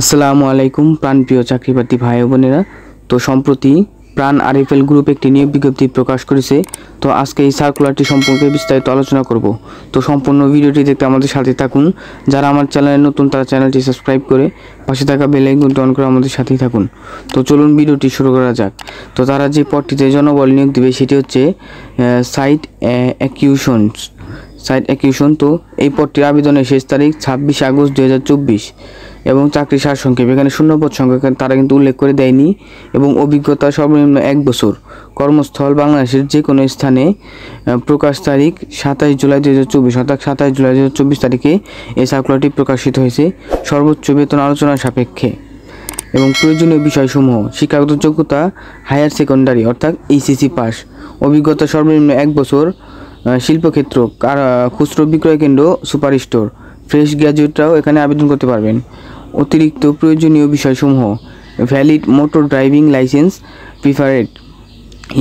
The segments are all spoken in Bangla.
আসসালামু আলাইকুম প্রাণপ্রিয় চাকরিপ্রার্থী ভাই বোনেরা। তো সম্প্রতি প্রাণ আরএফএল গ্রুপ একটি নিয়োগ বিজ্ঞপ্তি প্রকাশ করেছে। তো আজকে এই সার্কুলারটি সম্পর্কে বিস্তারিত আলোচনা করব। তো সম্পূর্ণ ভিডিওটি দেখতে আমাদের সাথে থাকুন। যারা আমার চ্যানেলে নতুন তারা চ্যানেলটি সাবস্ক্রাইব করে পাশে থাকা বেল আইকনটি অন করে আমাদের সাথেই থাকুন। তো চলুন ভিডিওটি শুরু করা যাক। তো তারা যে পদটিতে জনবল নিয়োগ দেবে সেটি হচ্ছে সাইট অ্যাকিউশন। তো এই পদটির আবেদনের শেষ তারিখ 26 আগস্ট 2024 এবং চাকরি সারসংক্ষেপ এখানে শূন্যপদ সংখ্যা তারা কিন্তু উল্লেখ করে দেয়নি এবং অভিজ্ঞতা সর্বনিম্ন 1 বছর। কর্মস্থল বাংলাদেশের যে কোনো স্থানে। প্রকাশ তারিখ 27 জুলাই 2024 অর্থাৎ 27 জুলাই 2024 তারিখে এই সার্কুলারটি প্রকাশিত হয়েছে সর্বোচ্চ বেতন আলোচনা সাপেক্ষে। এবং প্রয়োজনীয় বিষয়সমূহ: শিক্ষাগত যোগ্যতা হায়ার সেকেন্ডারি অর্থাৎ এইচএসসি পাস, অভিজ্ঞতা সর্বনিম্ন 1 বছর, শিল্পক্ষেত্র খুচরো বিক্রয় কেন্দ্র সুপার স্টোর, ফ্রেশ গ্র্যাজুয়েটরাও এখানে আবেদন করতে পারবেন। অতিরিক্ত প্রয়োজনীয় বিষয়সমূহ: valid motor driving licence, preferred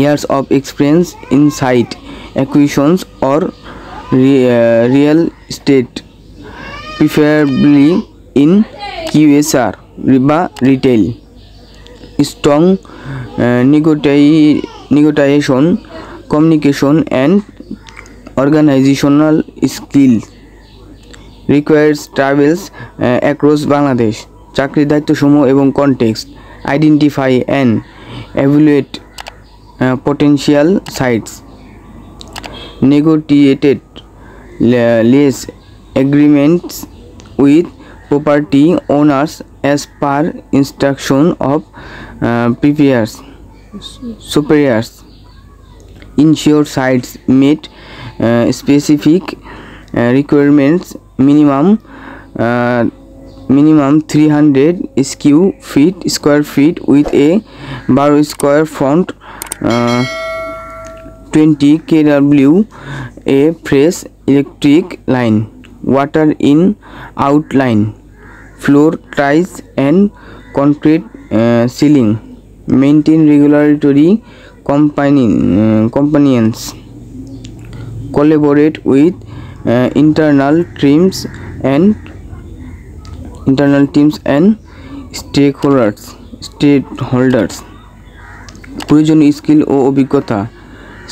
years of experience in site acquisitions or real estate, preferably in QSR বা retail, strong negotiation, communication and organizational skills, requires travels across Bangladesh. চাকরির দায়িত্বসমূহ এবং context: identify and evaluate potential sites, negotiated lease agreements with property owners as per instruction of previous superiors, ensure sites meet specific requirements, minimum 300 square feet with a barrow square front, 20 kW a fresh electric line, water in out line, floor tiles and concrete ceiling, maintain regulatory compliance, collaborate with internal teams and stakeholders। প্রয়োজনীয় স্কিল ও অভিজ্ঞতা: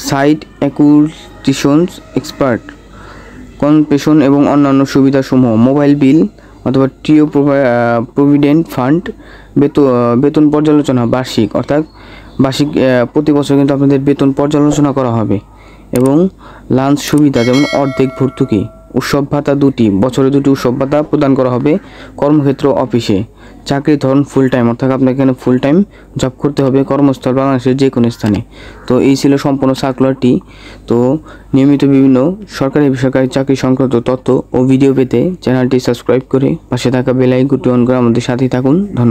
সাইট অ্যাকুইজিশনস এক্সপার্ট, কনপেশন এবং অন্যান্য সুবিধাসমূহ, মোবাইল বিল অথবা টিও প্রভিডেন্ট ফান্ড, বেতন পর্যালোচনা বার্ষিক অর্থাৎ বার্ষিক প্রতি বছর কিন্তু আপনাদের বেতন পর্যালোচনা করা হবে এবং লাঞ্চ সুবিধা যেমন অর্ধেক ভর্তুকি, উৎসব ভাতা 2টি, বছরে 2টি উৎসব ভাতা প্রদান করা হবে কর্মক্ষেত্র অফিসে। চাকরির ধরন ফুল টাইম অর্থাৎ আপনাকে এখানে ফুল টাইম জব করতে হবে কর্মস্থল বাংলাদেশের যে কোনো স্থানে। তো এই ছিল সম্পূর্ণ সার্কুলারটি। তো নিয়মিত বিভিন্ন সরকারি বেসরকারি চাকরি সংক্রান্ত তথ্য ও ভিডিও পেতে চ্যানেলটি সাবস্ক্রাইব করে পাশে থাকা বেল আইকনটি অন করে আমাদের সাথেই থাকুন। ধন্যবাদ।